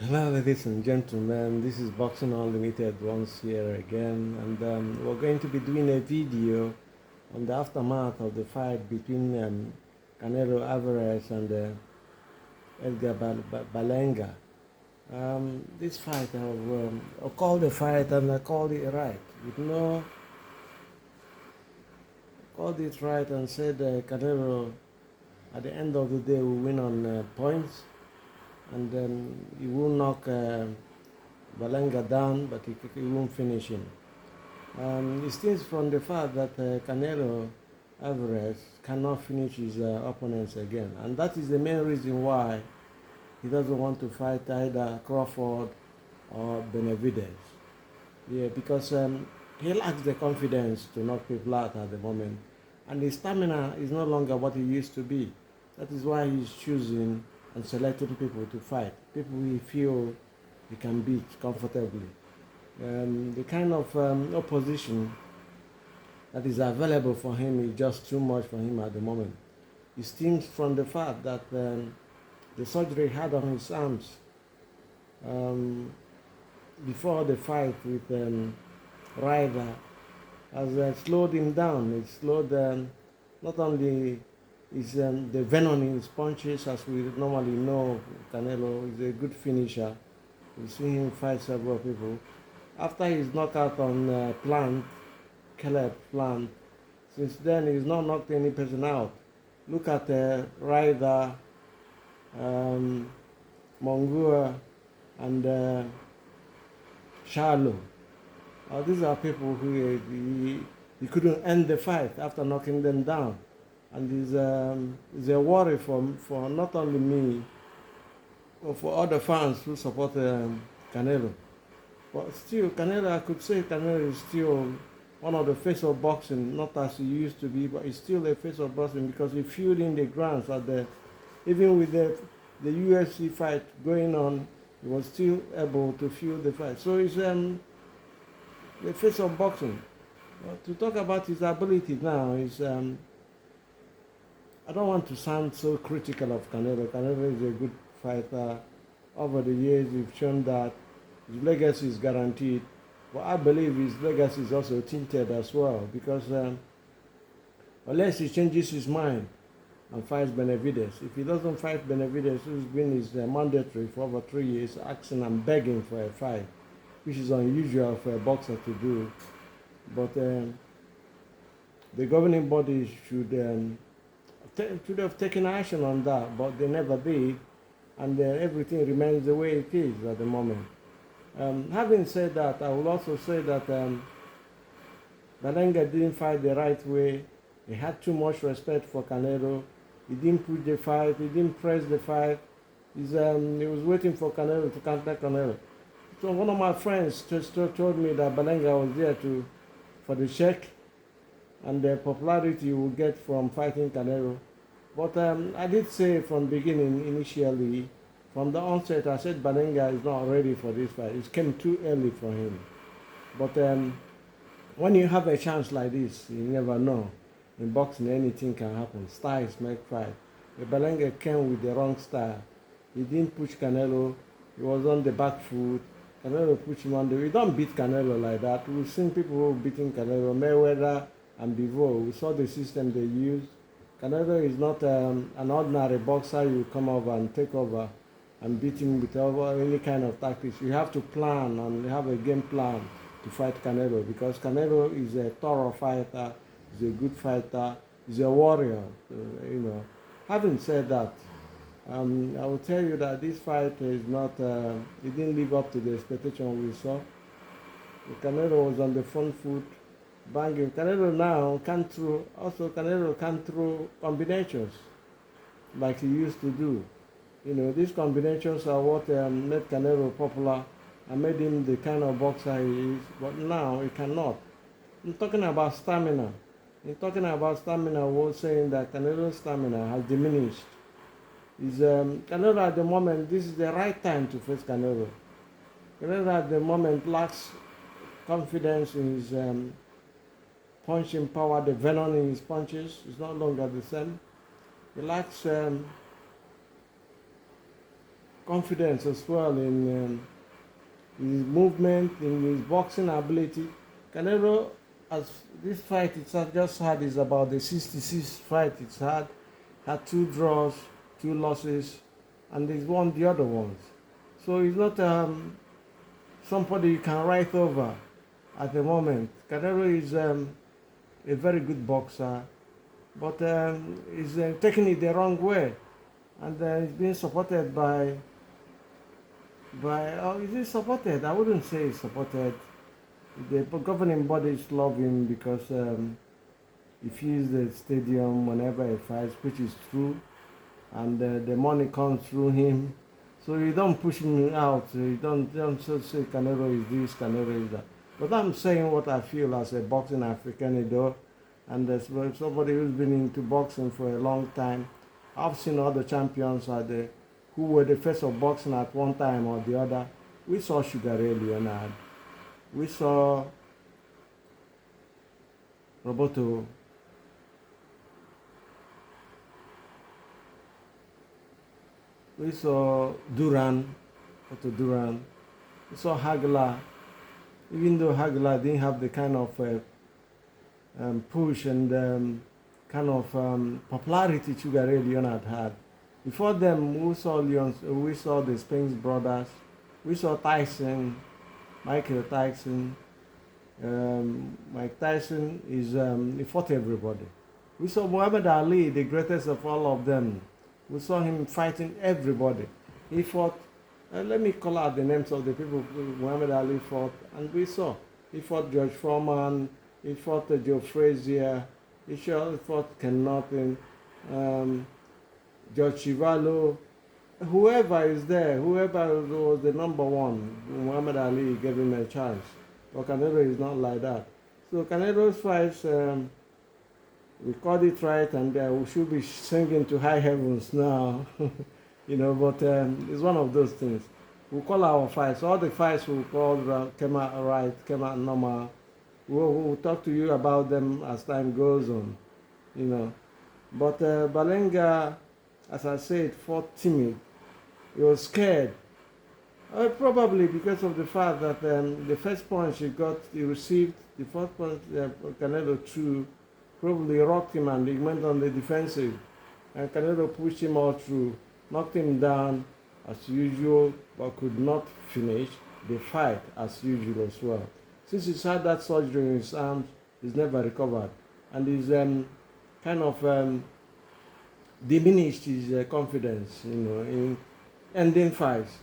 Hello, ladies and gentlemen. This is Boxing Unlimited once here again, and we're going to be doing a video on the aftermath of the fight between Canelo Alvarez and Edgar Berlanga. This fight, I called the fight and I called it right. Called it right and said Canelo at the end of the day will win on points, and he will knock Berlanga down, but he won't finish him. It stems from the fact that Canelo Alvarez cannot finish his opponents again, and that is the main reason why he doesn't want to fight either Crawford or Benavidez. Yeah, because he lacks the confidence to knock people out at the moment, and his stamina is no longer what it used to be. That is why he's choosing and selecting people to fight, people he feel he can beat comfortably. The kind of opposition that is available for him is just too much for him at the moment. It stems from the fact that the surgery he had on his arms um, before the fight with Ryder has slowed him down. It slowed not only is the venom in his punches, as we normally know. Canelo is a good finisher. We've seen him fight several people. After his knockout on Caleb Plant, since then he's not knocked any person out. Look at Ryder, um, Mongua, and Charlo. These are people who he couldn't end the fight after knocking them down. And is a worry for not only me, but for other fans who support Canelo. But still, Canelo, I could say Canelo is still one of the face of boxing, not as he used to be, but he's still a face of boxing because he filled in the grounds at even with the UFC fight going on, he was still able to fill the fight. So he's the face of boxing. To talk about his ability now is, I don't want to sound so critical of Canelo. Canelo is a good fighter. Over the years, we've shown that his legacy is guaranteed. But I believe his legacy is also tinted as well because unless he changes his mind and fights Benavidez, if he doesn't fight Benavidez, who's been his mandatory for over 3 years, asking and begging for a fight, which is unusual for a boxer to do. But the governing body should have taken action on that, but they never did, and everything remains the way it is at the moment. Having said that, I will also say that Berlanga didn't fight the right way. He had too much respect for Canelo. He didn't push the fight. He didn't press the fight. He was waiting for Canelo to counter Canelo. So one of my friends just told me that Berlanga was there for the check and the popularity you will get from fighting Canelo. But I did say from the beginning, initially, from the onset, I said Berlanga is not ready for this fight. It came too early for him. But when you have a chance like this, you never know. In boxing, anything can happen. Styles make fight. Berlanga came with the wrong style. He didn't push Canelo. He was on the back foot. Canelo pushed him on the... We don't beat Canelo like that. We've seen people who beating Canelo, Mayweather and before. We saw the system they used. Canelo is not an ordinary boxer. You come over and take over and beat him with any kind of tactics. You have to plan and have a game plan to fight Canelo because Canelo is a thorough fighter. He's a good fighter. He's a warrior. Having said that, I will tell you that this fight is not. It didn't live up to the expectation we saw. Canelo was on the front foot, banging. Canelo now can throw. Also, Canelo can throw combinations like he used to do. These combinations are what made Canelo popular and made him the kind of boxer he is. But now he cannot. I'm talking about stamina. We're saying that Canelo's stamina has diminished. Canelo at the moment, this is the right time to face Canelo. Canelo at the moment lacks confidence in his punching power, the venom in his punches is no longer the same. He lacks confidence as well in his movement, in his boxing ability. Canelo, as this fight it's just had is about the 66th fight it's had 2 draws, 2 losses, and he's won the other ones. So he's not somebody you can write over at the moment. Canelo is a very good boxer, but he's taking it the wrong way, and he's being supported by is he supported? I wouldn't say he's supported. The governing bodies love him because he fills the stadium whenever he fights, which is true, and the money comes through him. So you don't push him out. You don't just say Canelo is this, Canelo is that. But I'm saying what I feel as a boxing African, and as somebody who's been into boxing for a long time. I've seen other champions who were the face of boxing at one time or the other. We saw Sugar Ray Leonard. We saw Roberto. We saw Duran, Otto Duran. We saw Hagler. Even though Hagler didn't have the kind of push and kind of popularity Sugar Ray Leonard had. Before them, we saw the Spence brothers. We saw Tyson, Michael Tyson. Mike Tyson he fought everybody. We saw Muhammad Ali, the greatest of all of them. We saw him fighting everybody. He fought, let me call out the names of the people Muhammad Ali fought, and we saw. He fought George Foreman, he fought Joe Frazier, he fought Ken Norton, George Chivalo, whoever is there, whoever was the number one, Muhammad Ali gave him a chance. But Canelo is not like that. So Canelo's fights, we called it right, and we should be singing to high heavens now, but it's one of those things. We call our fights, all the fights we called came out right, came out normal. We'll talk to you about them as time goes on, But Berlanga, as I said, fought timid. He was scared. Probably because of the fact that the first punch he received, the first punch Canelo threw, probably rocked him and he went on the defensive. And Canelo pushed him all through, knocked him down as usual, but could not finish the fight as usual as well. Since he's had that surgery in his arms, he's never recovered. And he's kind of diminished his confidence, in ending fights.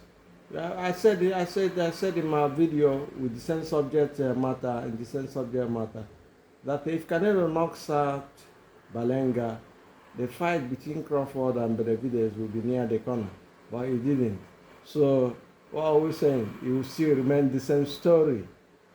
I said in my video with the same subject matter, that if Canelo knocks out Berlanga, the fight between Crawford and Benavidez will be near the corner, but he didn't. So what are we saying? It will still remain the same story,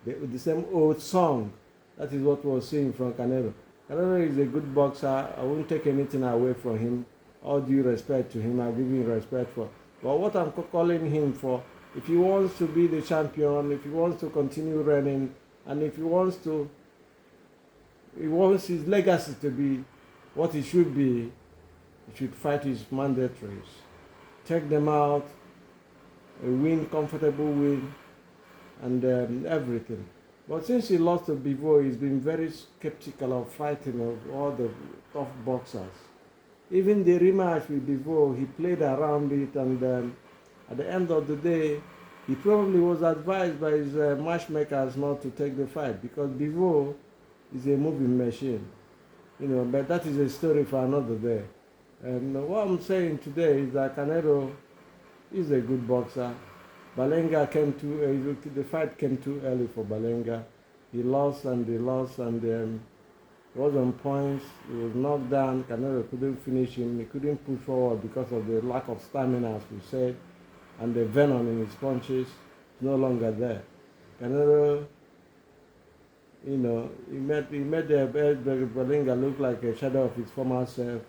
the same old song. That is what we're seeing from Canelo. Canelo is a good boxer. I won't take anything away from him. All due respect to him, I give him respect for. But what I'm calling him for, if he wants to be the champion, if he wants to continue reigning, and if he wants his legacy to be what it should be, he should fight his mandatories. Take them out, a win, comfortable win, and everything. But since he lost to Bivol, he's been very skeptical of fighting of all the tough boxers. Even the rematch with Bivol, he played around it, and at the end of the day, he probably was advised by his matchmakers not to take the fight because Bivol is a moving machine. But that is a story for another day. And what I'm saying today is that Canelo is a good boxer. Berlanga the fight came too early for Berlanga. He lost, and he was on points. He was knocked down. Canelo couldn't finish him. He couldn't push forward because of the lack of stamina, as we said, and the venom in his punches is no longer there. Canelo, he made Berlanga look like a shadow of his former self.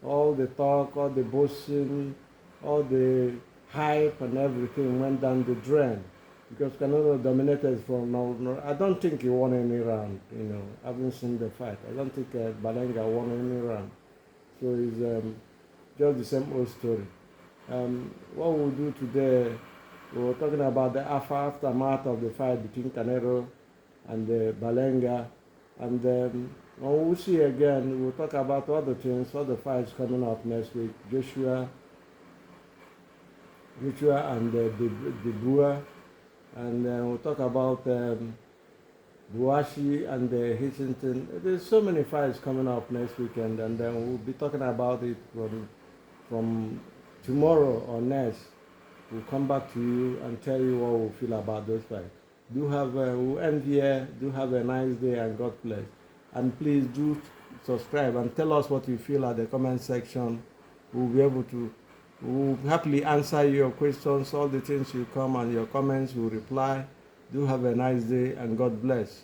All the talk, all the boasting, all the hype and everything went down the drain because Canelo dominated from no. I don't think he won any round. I haven't seen the fight. I don't think Berlanga won any round. So it's just the same old story. What we'll do today, we were talking about the aftermath of the fight between Canelo and Berlanga. And when we see again, we'll talk about other things, other fights coming up next week. Joshua and the Brewer. And we'll talk about Buashi and Hitchington. There's so many fights coming up next weekend, and then we'll be talking about it from tomorrow or next. We'll come back to you and tell you what we feel about those fights. We'll end here. Do have a nice day and God bless. And please do subscribe and tell us what you feel at the comment section. We'll happily answer your questions, all the things you come and your comments, we'll reply. Do have a nice day and God bless.